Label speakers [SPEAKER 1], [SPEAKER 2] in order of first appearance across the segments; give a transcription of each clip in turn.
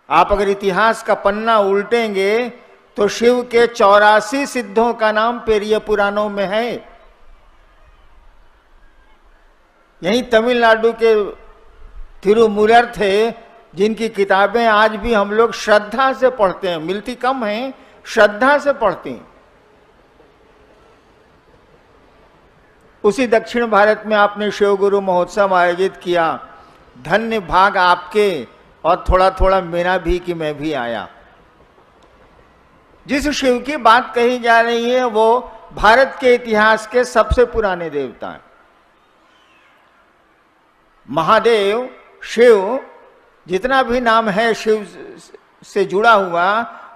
[SPEAKER 1] आप अगर इतिहास का पन्ना उल्टेंगे तो शिव के 84 सिद्धों का नाम पेरिय पुराणों में है। यही तमिलनाडु के तिरुमुलर थे, जिनकी किताबें आज भी हम लोग श्रद्धा से पढ़ते हैं, मिलती कम हैं, श्रद्धा से पढ़ते हैं। उसी दक्षिण भारत में आपने शिव गुरु महोत्सव आयोजित किया। धन्य भाग आपके, और थोड़ा थोड़ा मेरा भी कि मैं भी आया। जिस शिव की बात कही जा रही है वो भारत के इतिहास के सबसे पुराने देवता हैं। महादेव, शिव, जितना भी नाम है शिव से जुड़ा हुआ,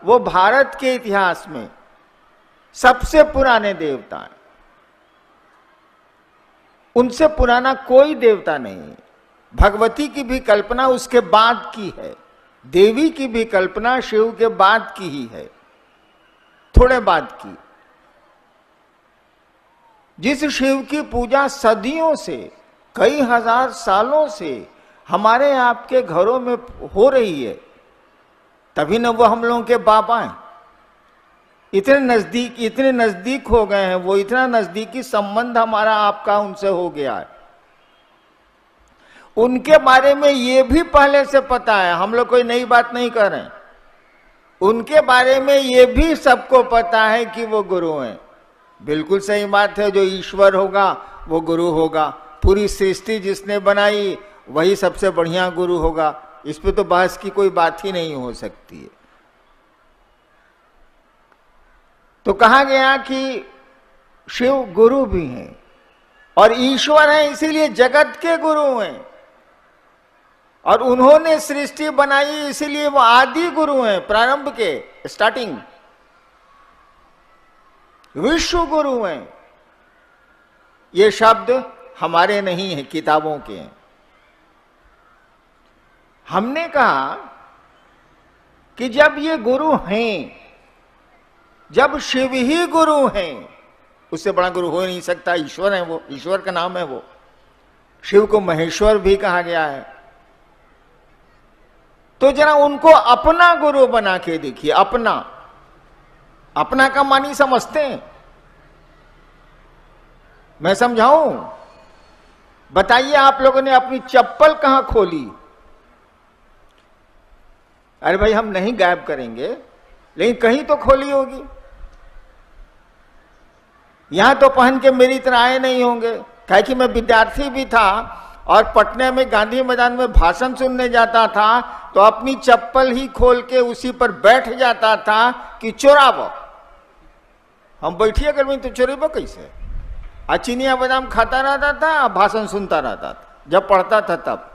[SPEAKER 1] वो भारत के इतिहास में सबसे पुराने देवता हैं। उनसे पुराना कोई देवता नहीं। भगवती की भी कल्पना उसके बाद की है, देवी की भी कल्पना शिव के बाद की ही है, थोड़े बाद की। जिस शिव की पूजा सदियों से, कई हजार सालों से हमारे आपके घरों में हो रही है, तभी न वो हम लोगों के बाबा हैं। इतने नजदीक हो गए हैं वो, इतना नजदीकी संबंध हमारा आपका उनसे हो गया है। उनके बारे में ये भी पहले से पता है, हम लोग कोई नई बात नहीं कर रहे हैं। उनके बारे में ये भी सबको पता है कि वो गुरु हैं। बिल्कुल सही बात है, जो ईश्वर होगा वो गुरु होगा। पूरी सृष्टि जिसने बनाई वही सबसे बढ़िया गुरु होगा। इस पे तो बहस की कोई बात ही नहीं हो सकती है। तो कहा गया कि शिव गुरु भी हैं और ईश्वर हैं, इसीलिए जगत के गुरु हैं। और उन्होंने सृष्टि बनाई, इसीलिए वो आदि गुरु हैं, प्रारंभ के, स्टार्टिंग विश्व गुरु हैं। ये शब्द हमारे नहीं है, किताबों के हैं। हमने कहा कि जब ये गुरु हैं, जब शिव ही गुरु हैं, उससे बड़ा गुरु हो नहीं सकता। ईश्वर है वो, ईश्वर का नाम है वो। शिव को महेश्वर भी कहा गया है। तो जरा उनको अपना गुरु बना के देखिए। अपना, अपना का मानी समझते हैं? मैं समझाऊं? बताइए, आप लोगों ने अपनी चप्पल कहां खोली? अरे भाई, हम नहीं गायब करेंगे, लेकिन कहीं तो खोली होगी। यहां तो पहन के मेरी तरह आए नहीं होंगे, क्या कि मैं विद्यार्थी भी था और पटना में गांधी मैदान में भाषण सुनने जाता था, तो अपनी चप्पल ही खोल के उसी पर बैठ जाता था कि चोराबो। हम बैठिए अगर मैं तो चोरेबो कैसे? चिनिया बादाम खाता रहता था, भाषण सुनता रहता था जब पढ़ता था तब।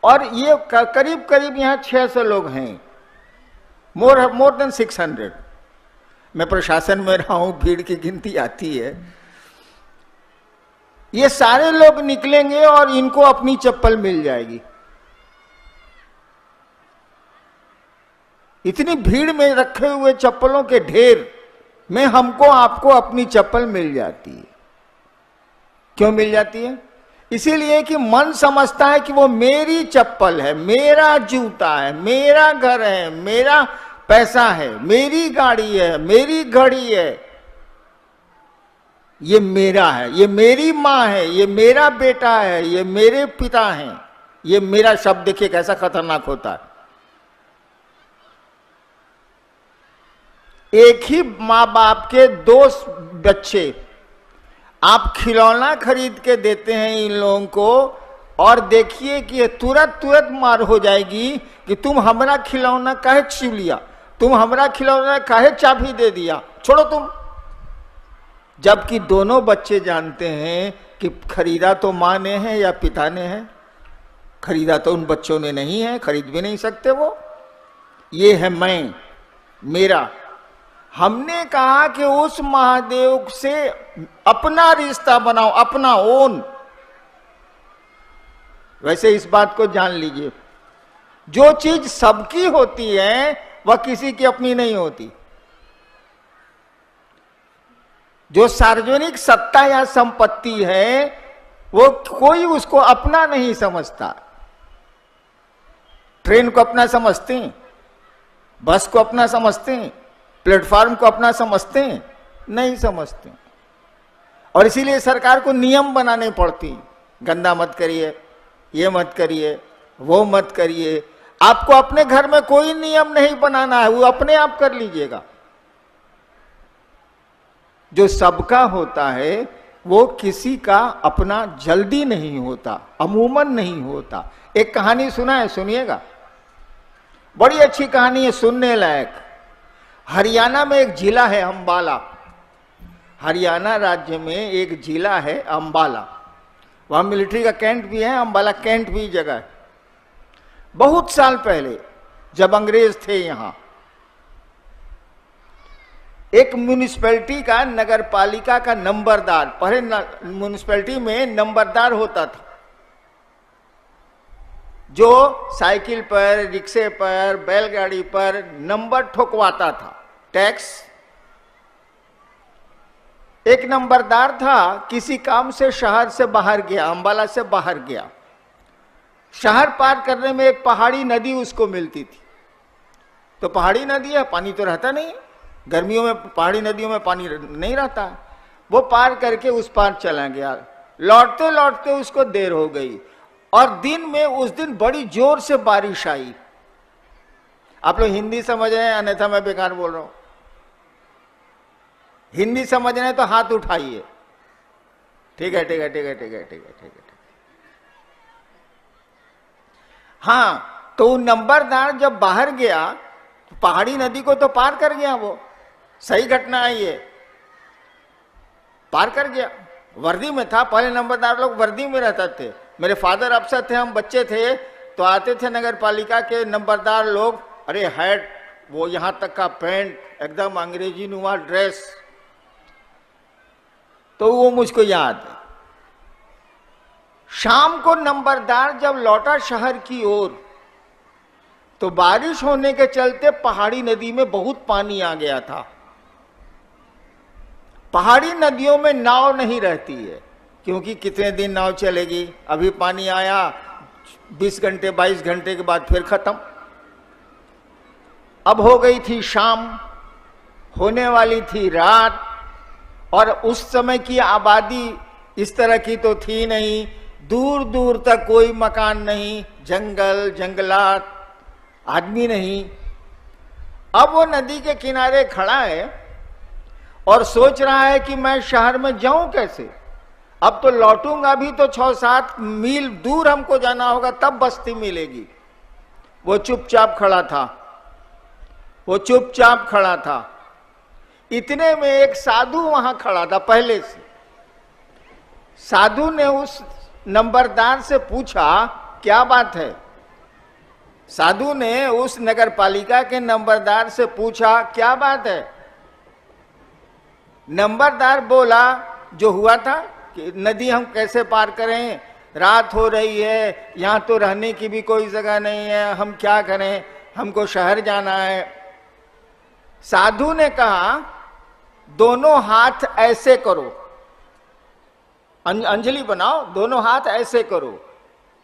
[SPEAKER 1] और ये करीब करीब यहाँ 600 लोग हैं, मोर देन 600। मैं प्रशासन में रहा हूं, भीड़ की गिनती आती है। ये सारे लोग निकलेंगे और इनको अपनी चप्पल मिल जाएगी। इतनी भीड़ में रखे हुए चप्पलों के ढेर में हमको आपको अपनी चप्पल मिल जाती है। क्यों मिल जाती है? इसीलिए कि मन समझता है कि वो मेरी चप्पल है, मेरा जूता है, मेरा घर है, मेरा पैसा है, मेरी गाड़ी है, मेरी घड़ी है, ये मेरा है, ये मेरी माँ है, ये मेरा बेटा है, ये मेरे पिता हैं। ये मेरा शब्द देखिए कैसा खतरनाक होता है। एक ही माँ बाप के 2 बच्चे, आप खिलौना खरीद के देते हैं इन लोगों को, और देखिए कि तुरंत मार हो जाएगी कि तुम हमारा खिलौना काहे छीन लिया, तुम हमारा खिलौना काहे चाबी दे दिया, छोड़ो तुम। जबकि दोनों बच्चे जानते हैं कि खरीदा तो माँ ने है या पिता ने है, खरीदा तो उन बच्चों ने नहीं है, खरीद भी नहीं सकते वो। ये है मैं, मेरा। हमने कहा कि उस महादेव से अपना रिश्ता बनाओ, अपना ओन। वैसे इस बात को जान लीजिए, जो चीज सबकी होती है वह किसी की अपनी नहीं होती। जो सार्वजनिक सत्ता या संपत्ति है वो कोई उसको अपना नहीं समझता। ट्रेन को अपना समझते हैं, बस को अपना समझते हैं, प्लेटफॉर्म को अपना समझते हैं? नहीं समझते। और इसीलिए सरकार को नियम बनाने पड़ती, गंदा मत करिए, ये मत करिए, वो मत करिए। आपको अपने घर में कोई नियम नहीं बनाना है, वो अपने आप कर लीजिएगा। जो सबका होता है वो किसी का अपना जल्दी नहीं होता, अमूमन नहीं होता। एक कहानी सुना है, सुनिएगा, बड़ी अच्छी कहानी है, सुनने लायक। हरियाणा में एक जिला है अंबाला, हरियाणा राज्य में एक जिला है अंबाला, वहां मिलिट्री का कैंट भी है, अंबाला कैंट भी जगह है। बहुत साल पहले जब अंग्रेज थे यहां, एक म्यूनिसिपैलिटी का, नगर पालिका का नंबरदार, पहले म्यूनिसिपैलिटी में नंबरदार होता था जो साइकिल पर, रिक्शे पर, बैलगाड़ी पर नंबर ठोकवाता था, टैक्स। एक नंबरदार था, किसी काम से शहर से बाहर गया, अंबाला से बाहर गया। शहर पार करने में एक पहाड़ी नदी उसको मिलती थी। तो पहाड़ी नदी है, पानी तो रहता नहीं, गर्मियों में पहाड़ी नदियों में पानी नहीं रहता। वो पार करके उस पार चला गया। लौटते लौटते उसको देर हो गई और दिन में उस दिन बड़ी जोर से बारिश आई। आप लोग हिंदी समझ रहे हैं, अन्यथा मैं बेकार बोल रहा हूं। हिंदी समझ रहे हैं तो हाथ उठाइए। ठीक है, ठीक है, ठीक है, ठीक है, ठीक है, ठीक है। हाँ, तो नंबरदार जब बाहर गया, पहाड़ी नदी को तो पार कर गया, वो सही घटना है, ये पार कर गया। वर्दी में था, पहले नंबरदार लोग वर्दी में रहते थे। मेरे फादर अफसर थे, हम बच्चे थे तो आते थे नगर पालिका के नंबरदार लोग, अरे हैट, वो यहां तक का पैंट, एकदम अंग्रेजी नुमा ड्रेस, तो वो मुझको याद है। शाम को नंबरदार जब लौटा शहर की ओर, तो बारिश होने के चलते पहाड़ी नदी में बहुत पानी आ गया था। पहाड़ी नदियों में नाव नहीं रहती है, क्योंकि कितने दिन नाव चलेगी, अभी पानी आया 20 घंटे 22 घंटे के बाद फिर खत्म। अब हो गई थी शाम, होने वाली थी रात, और उस समय की आबादी इस तरह की तो थी नहीं, दूर दूर तक कोई मकान नहीं, जंगल जंगलात, आदमी नहीं। अब वो नदी के किनारे खड़ा है और सोच रहा है कि मैं शहर में जाऊं कैसे, अब तो लौटूंगा भी तो 6-7 मील दूर हमको जाना होगा, तब बस्ती मिलेगी। वो चुपचाप खड़ा था, वो चुपचाप खड़ा था। इतने में एक साधु वहां खड़ा था पहले से। साधु ने उस नंबरदार से पूछा, क्या बात है? साधु ने उस नगर पालिका के नंबरदार से पूछा, क्या बात है? नंबरदार बोला, जो हुआ था कि नदी हम कैसे पार करें, रात हो रही है, यहां तो रहने की भी कोई जगह नहीं है, हम क्या करें, हमको शहर जाना है। साधु ने कहा, दोनों हाथ ऐसे करो, अंजलि बनाओ, दोनों हाथ ऐसे करो।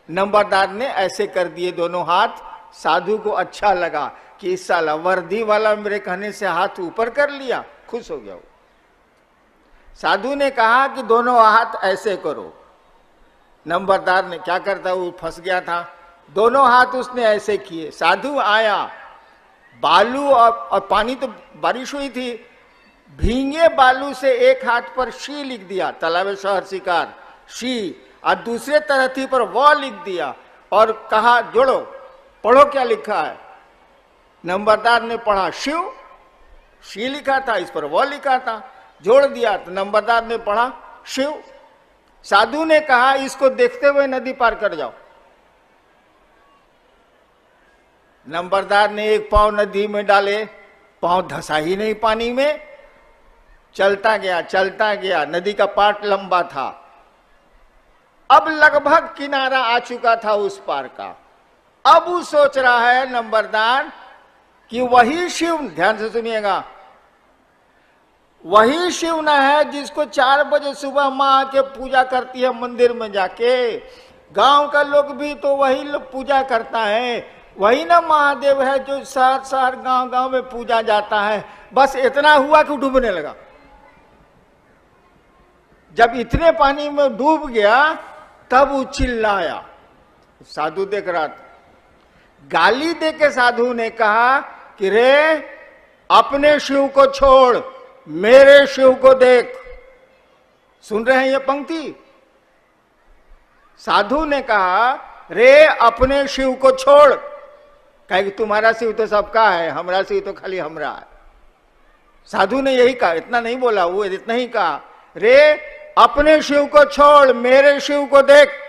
[SPEAKER 1] नंबरदार ने ऐसे कर दिए दोनों हाथ। साधु को अच्छा लगा कि इस साला वर्दी वाला मेरे कहने से हाथ ऊपर कर लिया, खुश हो गया वो। साधु ने कहा कि दोनों हाथ ऐसे करो। नंबरदार ने क्या करता, वो फंस गया था। दोनों हाथ उसने ऐसे किए। साधु आया, बालू और पानी, तो बारिश हुई थी, भींगे बालू से एक हाथ पर शी लिख दिया, तालाब शहर शिकार शी, और दूसरे तरथी पर वह लिख दिया और कहा, जोड़ो, पढ़ो क्या लिखा है। नंबरदार ने पढ़ा, शिव, शी लिखा था, इस पर वह लिखा था, जोड़ दिया तो नंबरदार ने पढ़ा शिव। साधु ने कहा, इसको देखते हुए नदी पार कर जाओ। नंबरदार ने एक पांव नदी में डाले, पांव धंसा ही नहीं पानी में, चलता गया चलता गया। नदी का पाट लंबा था, अब लगभग किनारा आ चुका था उस पार का। अब वो सोच रहा है नंबरदार कि वही शिव, ध्यान से सुनिएगा, वही शिव न है जिसको 4 बजे सुबह माँ आके पूजा करती है मंदिर में जाके। गांव का लोग भी तो वही लोग पूजा करता है। वही ना महादेव है जो शहर शहर गांव गांव में पूजा जाता है। बस इतना हुआ कि डूबने लगा। जब इतने पानी में डूब गया तब वो चिल्लाया। साधु देख रहा था, गाली दे के साधु ने कहा कि रे अपने शिव को छोड़, मेरे शिव को देख। सुन रहे हैं ये पंक्ति? साधु ने कहा रे अपने शिव को छोड़, कहे कि तुम्हारा शिव तो सबका है, हमारा शिव तो खाली हमरा है। साधु ने यही कहा, इतना नहीं बोला, वो इतना ही कहा, रे अपने शिव को छोड़, मेरे शिव को देख।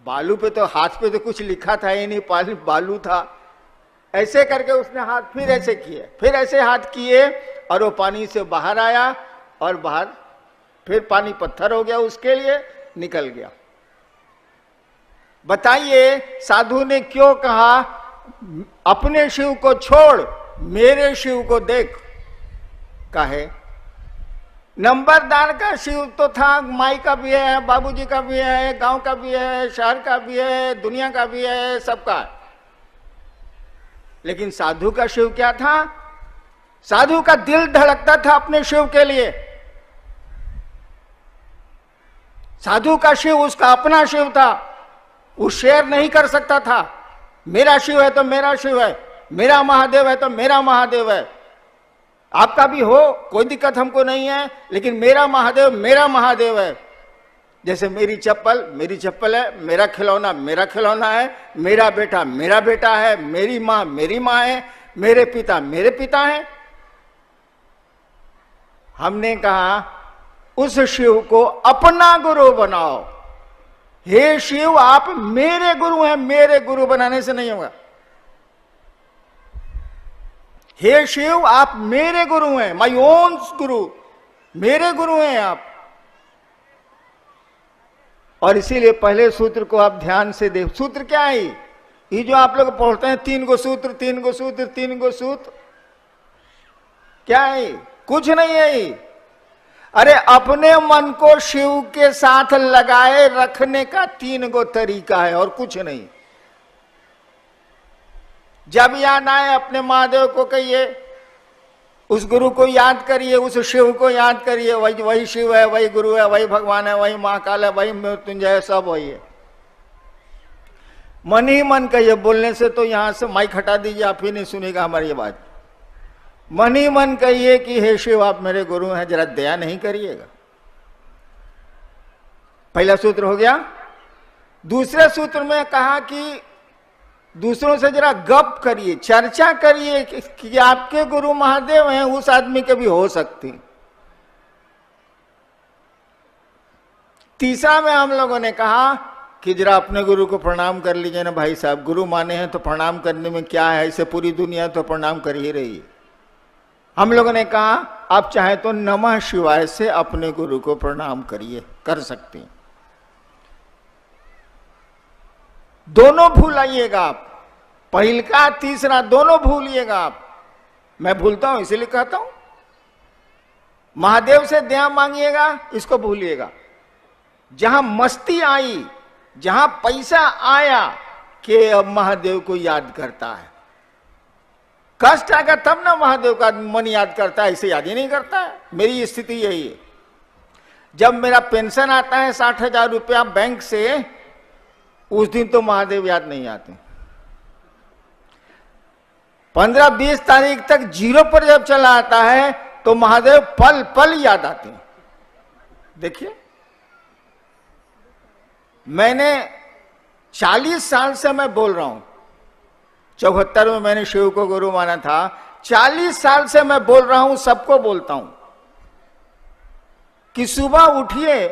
[SPEAKER 1] बालू पे तो, हाथ पे तो कुछ लिखा था ही नहीं, बालू था। ऐसे करके उसने हाथ फिर ऐसे किए, फिर ऐसे हाथ किए और वो पानी से बाहर आया और बाहर फिर पानी पत्थर हो गया, उसके लिए निकल गया। बताइए साधु ने क्यों कहा अपने शिव को छोड़, मेरे शिव को देख? काहे? नंबरदार का शिव तो था, माई का भी है, बाबूजी का भी है, गांव का भी है, शहर का भी है, दुनिया का भी है, सबका। लेकिन साधु का शिव क्या था? साधु का दिल धड़कता था अपने शिव के लिए। साधु का शिव उसका अपना शिव था, वो शेयर नहीं कर सकता था। मेरा शिव है तो मेरा शिव है, मेरा महादेव है तो मेरा महादेव है। आपका भी हो, कोई दिक्कत हमको नहीं है, लेकिन मेरा महादेव है। जैसे मेरी चप्पल है, मेरा खिलौना है, मेरा बेटा है, मेरी माँ है, मेरे पिता है। हमने कहा उस शिव को अपना गुरु बनाओ। हे शिव आप मेरे गुरु हैं, मेरे गुरु बनाने से नहीं होगा। हे शिव आप मेरे गुरु हैं, माई ओन गुरु, मेरे गुरु हैं आप। और इसीलिए पहले सूत्र को आप ध्यान से देख। सूत्र क्या है? ये जो आप लोग पढ़ते हैं 3 गो सूत्र, 3 गो सूत्र, 3 गो सूत्र, क्या है? कुछ नहीं है। अरे अपने मन को शिव के साथ लगाए रखने का 3 गो तरीका है और कुछ नहीं। जब याद आए अपने महादेव को कहिए, उस गुरु को याद करिए, उस शिव को याद करिए। वही शिव है, वही गुरु है, वही भगवान है, वही महाकाल है, वही मृत्युंजय, सब वही है। मन ही मन कहिए। बोलने से तो यहां से माइक हटा दीजिए, आप ही नहीं सुनेगा हमारी ये बात। मन ही मन कहिए कि हे शिव आप मेरे गुरु हैं, जरा दया नहीं करिएगा। पहला सूत्र हो गया। दूसरे सूत्र में कहा कि दूसरों से जरा गप करिए, चर्चा करिए कि आपके गुरु महादेव हैं, उस आदमी के भी हो सकती। तीसरा में हम लोगों ने कहा कि जरा अपने गुरु को प्रणाम कर लीजिए ना भाई साहब। गुरु माने हैं तो प्रणाम करने में क्या है, इसे पूरी दुनिया तो प्रणाम कर ही रही है। हम लोगों ने कहा आप चाहे तो नमः शिवाय से अपने गुरु को प्रणाम करिए, कर सकते हैं। दोनों भूल आइएगा आप, पहिलका तीसरा दोनों भूलिएगा आप। मैं भूलता हूं इसीलिए कहता हूं। महादेव से दया मांगिएगा, इसको भूलिएगा। जहां मस्ती आई, जहां पैसा आया कि अब महादेव को याद करता है। कष्ट आएगा तब ना महादेव का मन याद करता है, इसे याद ही नहीं करता है। मेरी स्थिति यही है। जब मेरा पेंशन आता है 60,000 रुपया बैंक से, उस दिन तो महादेव याद नहीं आते। 15-20 तारीख तक जीरो पर जब चला आता है तो महादेव पल पल याद आते हैं। देखिए, मैंने 40 साल से मैं बोल रहा हूं। 74 में मैंने शिव को गुरु माना था। 40 साल से मैं बोल रहा हूं, सबको बोलता हूं कि सुबह उठिए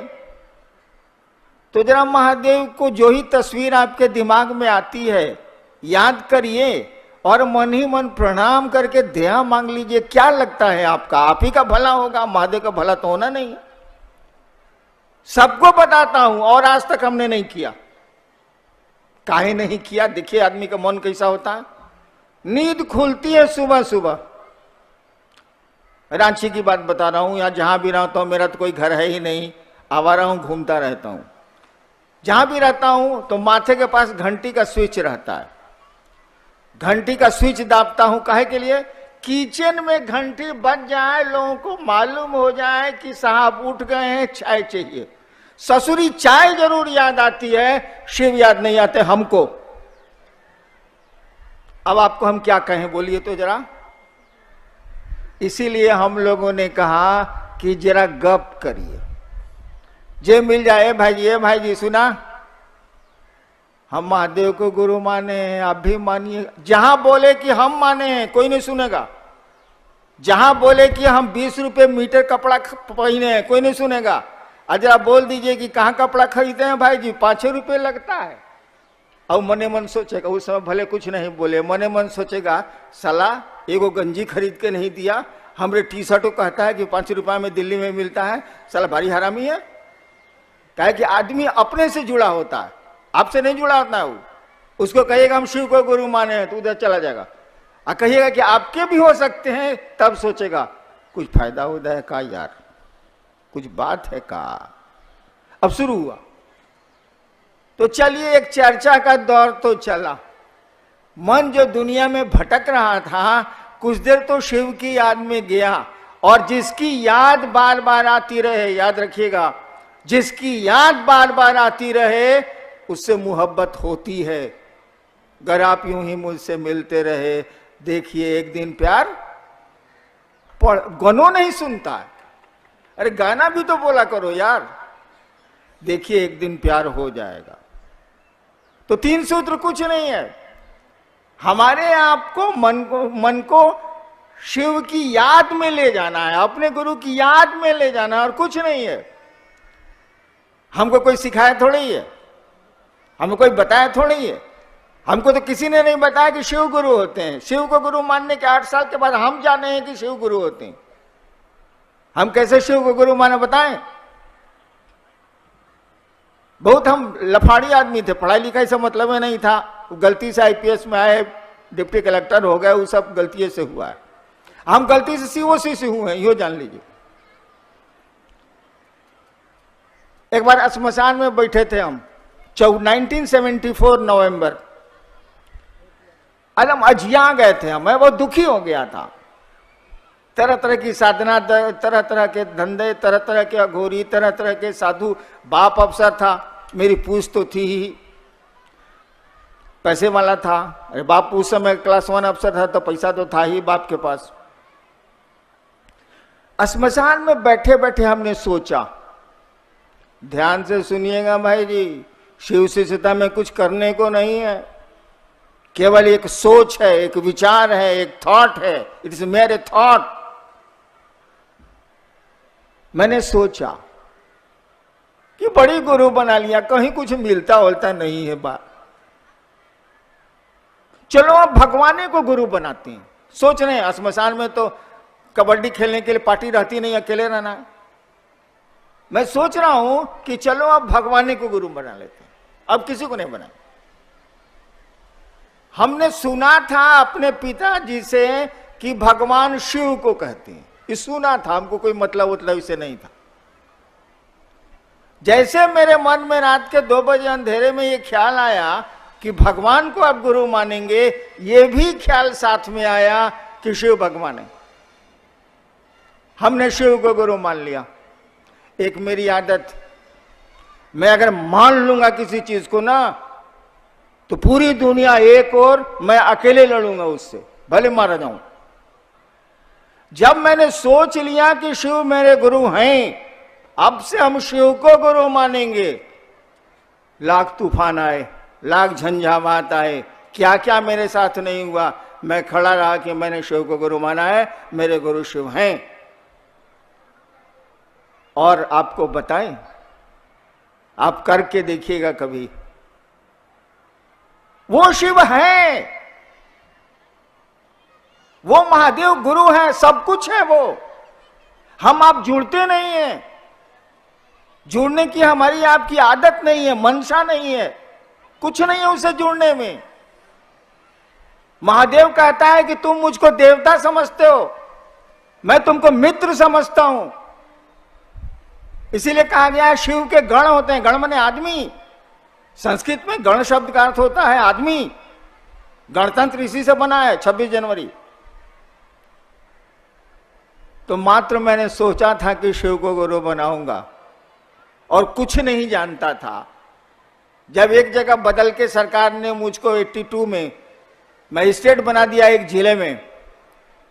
[SPEAKER 1] तो जरा महादेव को जो ही तस्वीर आपके दिमाग में आती है याद करिए और मन ही मन प्रणाम करके दया मांग लीजिए। क्या लगता है आपका? आप ही का भला होगा, महादेव का भला तो होना नहीं है। सबको बताता हूं और आज तक हमने नहीं किया। काहे नहीं किया? देखिए आदमी का मन कैसा होता है। नींद खुलती है सुबह सुबह। रांची की बात बता रहा हूं, या जहां भी रहता हूं, मेरा तो कोई घर है ही नहीं, आवारा हूं, घूमता रहता हूं। जहां भी रहता हूं तो माथे के पास घंटी का स्विच रहता है, घंटी का स्विच दाबता हूं। काहे के लिए? किचन में घंटी बज जाए, लोगों को मालूम हो जाए कि साहब उठ गए हैं, चाय चाहिए। ससुरी चाय जरूर याद आती है, शिव याद नहीं आते हमको। अब आपको हम क्या कहें, बोलिए तो जरा। इसीलिए हम लोगों ने कहा कि जरा गप करिए, जे मिल जाए भाई जी सुना, हम महादेव को गुरु माने, आप भी मानिए। जहां बोले कि हम माने हैं, कोई नहीं सुनेगा। जहां बोले कि हम 20 रुपए मीटर कपड़ा पहने हैं, कोई नहीं सुनेगा। अगर आप बोल दीजिए कि कहां कपड़ा खरीदे हैं भाई जी, 5 रुपए लगता है, और मने मन सोचेगा, उस समय भले कुछ नहीं बोले, मने मन सोचेगा साला एगो गंजी खरीद के नहीं दिया, हमरे टी शर्टों कहता है कि 5 रुपया में दिल्ली में मिलता है, साला भारी हरामी है। कहे कि आदमी अपने से जुड़ा होता है, आपसे नहीं जुड़ा होता है। वो उसको कहिएगा हम शिव को गुरु माने हैं, तो उधर चला जाएगा। और कहिएगा कि आपके भी हो सकते हैं, तब सोचेगा कुछ फायदा होता है का यार, कुछ बात है का। अब शुरू हुआ तो चलिए, एक चर्चा का दौर तो चला। मन जो दुनिया में भटक रहा था, कुछ देर तो शिव की याद में गया, और जिसकी याद बार बार आती रहे, याद रखिएगा, जिसकी याद बार बार आती रहे उससे मोहब्बत होती है। अगर आप यूं ही मुझसे मिलते रहे, देखिए एक दिन प्यार गनों नहीं सुनता है। अरे गाना भी तो बोला करो यार। देखिए एक दिन प्यार हो जाएगा। तो 3 सूत्र कुछ नहीं है, हमारे आपको मन को शिव की याद में ले जाना है, अपने गुरु की याद में ले जाना है, और कुछ नहीं है। हमको कोई सिखाया थोड़ी है, हमको कोई बताया थोड़ी है। हमको तो किसी ने नहीं बताया कि शिव गुरु होते हैं। शिव को गुरु मानने के 8 साल के बाद हम जाने हैं कि शिव गुरु होते हैं। हम कैसे शिव को गुरु माने बताएं? बहुत हम लफाड़ी आदमी थे, पढ़ाई लिखाई से मतलब ही नहीं था। गलती से आईपीएस में आए, डिप्टी कलेक्टर हो गए, वो सब गलती से हुआ है। हम गलती से सीओसी से हुए हैं, यो जान लीजिए। एक बार श्मशान में बैठे थे हम, 1974 नवंबर, अलम अजिया गए थे हम। मैं बहुत दुखी हो गया था। तरह तरह की साधना, तरह तरह के धंधे, तरह तरह के अघोरी, तरह तरह के साधु। बाप अफसर था, मेरी पूछ तो थी ही, पैसे वाला था। अरे बाप उस समय क्लास 1 अफसर था, तो पैसा तो था ही बाप के पास। श्मशान में बैठे बैठे हमने सोचा, ध्यान से सुनिएगा भाई जी, शिव शिष्यता में कुछ करने को नहीं है, केवल एक सोच है, एक विचार है, एक थॉट है। इट इज मेरे थॉट। मैंने सोचा कि बड़ी गुरु बना लिया, कहीं कुछ मिलता होता नहीं है बात। चलो अब भगवान को गुरु बनाते हैं। सोच रहे हैं श्मशान में तो कबड्डी खेलने के लिए पार्टी रहती नहीं, अकेले रहना है। मैं सोच रहा हूं कि चलो अब भगवान को गुरु बना लेते हैं, अब किसी को नहीं बनाए। हमने सुना था अपने पिताजी से कि भगवान शिव को कहते हैं, ये सुना था, हमको कोई मतलब इसे नहीं था। जैसे मेरे मन में रात के 2 बजे अंधेरे में ये ख्याल आया कि भगवान को अब गुरु मानेंगे, ये भी ख्याल साथ में आया कि शिव भगवान है। हमने शिव को गुरु मान लिया। एक मेरी आदत, मैं अगर मान लूंगा किसी चीज को ना, तो पूरी दुनिया एक और मैं अकेले लड़ूंगा उससे, भले मारा जाऊं। जब मैंने सोच लिया कि शिव मेरे गुरु हैं, अब से हम शिव को गुरु मानेंगे, लाख तूफान आए, लाख झंझावात आए, क्या क्या मेरे साथ नहीं हुआ, मैं खड़ा रहा कि मैंने शिव को गुरु माना है, मेरे गुरु शिव हैं। और आपको बताएं, आप करके देखिएगा कभी, वो शिव है, वो महादेव गुरु है, सब कुछ है वो। हम आप जुड़ते नहीं हैं, जुड़ने की हमारी आपकी आदत नहीं है, मनसा नहीं है, कुछ नहीं है उससे जुड़ने में। महादेव कहता है कि तुम मुझको देवता समझते हो, मैं तुमको मित्र समझता हूं। इसीलिए कहा गया है शिव के गण होते हैं, गण माने आदमी। संस्कृत में गण शब्द का अर्थ होता है आदमी। गणतंत्र इसी से बना है, 26 जनवरी। तो मात्र मैंने सोचा था कि शिव को गुरु बनाऊंगा और कुछ नहीं जानता था। जब एक जगह बदल के सरकार ने मुझको 82 में मजिस्ट्रेट बना दिया एक जिले में,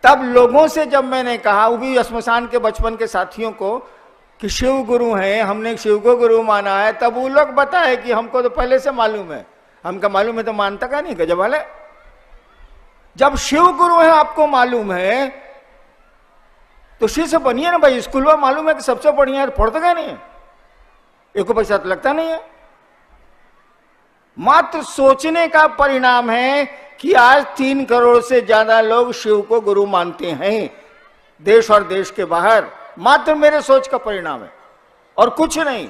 [SPEAKER 1] तब लोगों से जब मैंने कहा, वो भी श्मशान के बचपन के साथियों को, कि शिव गुरु हैं, हमने शिव को गुरु माना है, तब वो लोग बताए कि हमको तो पहले से मालूम है। हमका मालूम है तो मानता का नहीं, गजब वाले। जब शिव गुरु है आपको मालूम है तो शिव से बनिए ना भाई। स्कूल में मालूम है कि सबसे बढ़िया है, पढ़ते का नहीं है, एक पैसा तो लगता नहीं है। मात्र सोचने का परिणाम है कि आज 3 करोड़ से ज्यादा लोग शिव को गुरु मानते हैं, देश और देश के बाहर। मात्र मेरे सोच का परिणाम है और कुछ नहीं।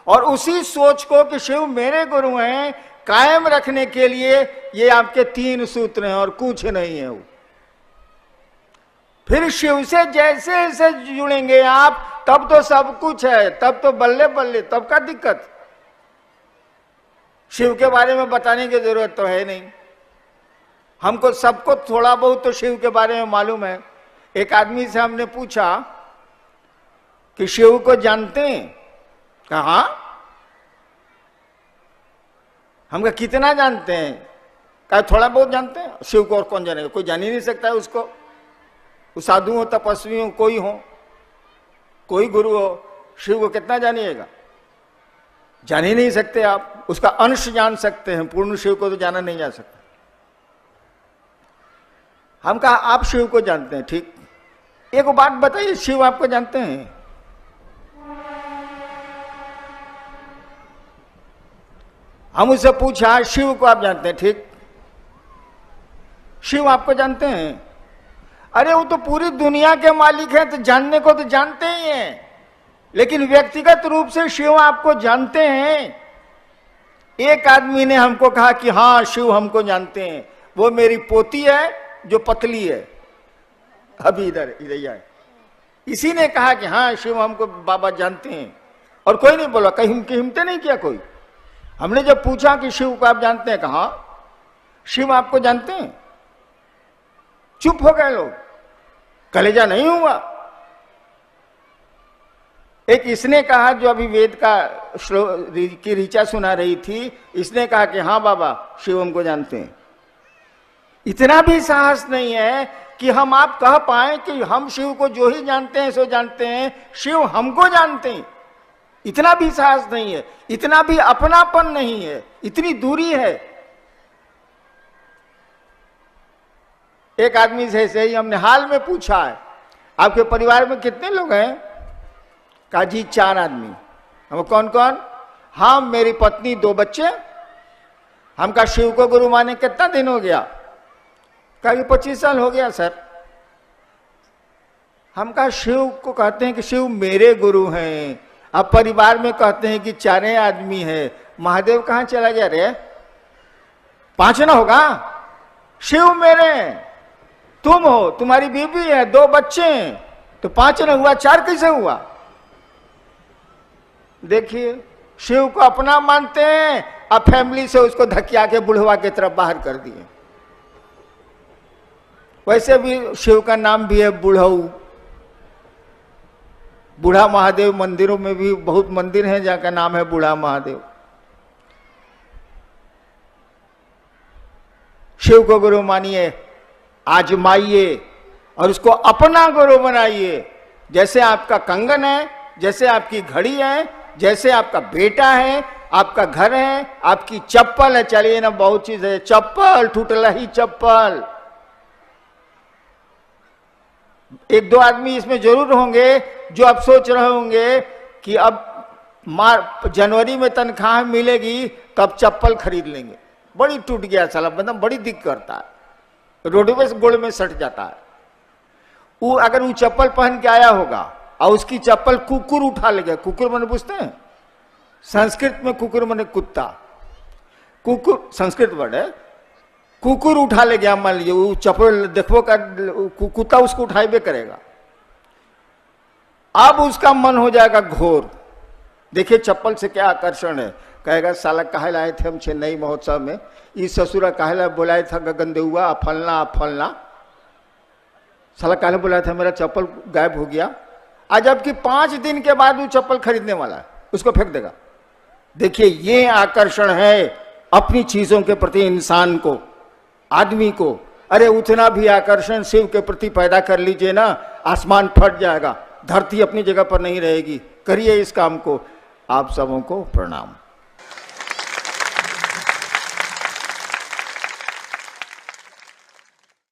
[SPEAKER 1] और उसी सोच को कि शिव मेरे गुरु हैं कायम रखने के लिए ये आपके 3 सूत्र हैं और कुछ नहीं है। वो फिर शिव से जैसे जैसे जुड़ेंगे आप, तब तो सब कुछ है, तब तो बल्ले बल्ले, तब का दिक्कत। शिव के बारे में बताने की जरूरत तो है नहीं, हमको सबको थोड़ा बहुत तो शिव के बारे में मालूम है। एक आदमी से हमने पूछा कि शिव को जानते हैं? कहा हमका कितना जानते हैं? कहा थोड़ा बहुत जानते हैं। शिव को और कौन जानेगा, कोई जान ही नहीं सकता है उसको। वो साधु हो, तपस्वी हो, कोई हो, कोई गुरु हो, शिव को कितना जानिएगा? जान ही नहीं सकते आप। उसका अंश जान सकते हैं, पूर्ण शिव को तो जाना नहीं जा सकता। हम कहा आप शिव को जानते हैं, ठीक। एक बात बताइए, शिव आपको जानते हैं? हम उससे पूछा शिव को आप जानते हैं, ठीक। शिव आपको जानते हैं? अरे वो तो पूरी दुनिया के मालिक हैं, तो जानने को तो जानते ही हैं, लेकिन व्यक्तिगत रूप से शिव आपको जानते हैं? एक आदमी ने हमको कहा कि हाँ शिव हमको जानते हैं, वो मेरी पोती है जो पतली है, अभी इधर आए। इसी ने कहा कि हाँ शिव हमको बाबा जानते हैं, और कोई नहीं बोला, कहीं हिम्मत नहीं किया कोई। हमने जब पूछा कि शिव को आप जानते हैं, कहा शिव आपको जानते हैं? चुप हो गए लोग, कलेजा नहीं हुआ। एक इसने कहा, जो अभी वेद का श्लोक की ऋचा सुना रही थी, इसने कहा कि हाँ बाबा शिव हमको जानते हैं। इतना भी साहस नहीं है कि हम आप कह पाए कि हम शिव को जो ही जानते हैं सो जानते हैं, शिव हमको जानते हैं। इतना भी साहस नहीं है, इतना भी अपनापन नहीं है, इतनी दूरी है। एक आदमी से ऐसे ही हमने हाल में पूछा है, आपके परिवार में कितने लोग हैं? कहा जी 4 आदमी। हम कौन कौन? हाँ मेरी पत्नी, 2 बच्चे। हम कहा शिव को गुरु माने कितना दिन हो गया? कहा 25 साल हो गया सर। हम कहा शिव को कहते हैं कि शिव मेरे गुरु हैं, अब परिवार में कहते हैं कि 4 आदमी है, महादेव कहाँ चला गया रे? 5 ना होगा? शिव मेरे, तुम हो, तुम्हारी बीवी है, 2 बच्चे हैं, तो 5 ना हुआ, 4 कैसे हुआ? देखिए शिव को अपना मानते हैं, अब फैमिली से उसको धकिया के बुढ़वा की तरफ बाहर कर दिए। वैसे भी शिव का नाम भी है बुढ़ऊ, बूढ़ा महादेव। मंदिरों में भी बहुत मंदिर हैं जहाँ का नाम है बूढ़ा महादेव। शिव को गुरु मानिए, आजमाइए और उसको अपना गुरु बनाइए। जैसे आपका कंगन है, जैसे आपकी घड़ी है, जैसे आपका बेटा है, आपका घर है, आपकी चप्पल है। चलिए ना, बहुत चीज है, चप्पल टूटला ही चप्पल। 1-2 आदमी इसमें जरूर होंगे जो अब सोच रहे होंगे कि अब जनवरी में तनख्वाह मिलेगी तब चप्पल खरीद लेंगे। बड़ी टूट गया साला, मतलब बड़ी दिक्कत करता है, रोडवे से गोड़ में सट जाता है। वो अगर वो चप्पल पहन के आया होगा और उसकी चप्पल कुकुर उठा ले गया। कुकुर मैंने पूछते हैं, संस्कृत में कुकुर मैंने कुत्ता, कुकुर संस्कृत वर्ड है। कुकुर उठा ले गया, मान लीजिए वो चप्पल देखो का कुत्ता उसको उठाइबे करेगा। अब उसका मन हो जाएगा घोर। देखिए चप्पल से क्या आकर्षण है, कहेगा साला काहे लाए थे हम चेन्नई महोत्सव में, इस ससुरा काहे ला बुलाया था गगनदेहुआ फलना फलना, साला काहे बुलाया था, मेरा चप्पल गायब हो गया। आज जबकि 5 दिन के बाद वो चप्पल खरीदने वाला है, उसको फेंक देगा। देखिए ये आकर्षण है अपनी चीजों के प्रति इंसान को, आदमी को। अरे उतना भी आकर्षण शिव के प्रति पैदा कर लीजिए ना, आसमान फट जाएगा, धरती अपनी जगह पर नहीं रहेगी। करिए इस काम को। आप सबों को प्रणाम।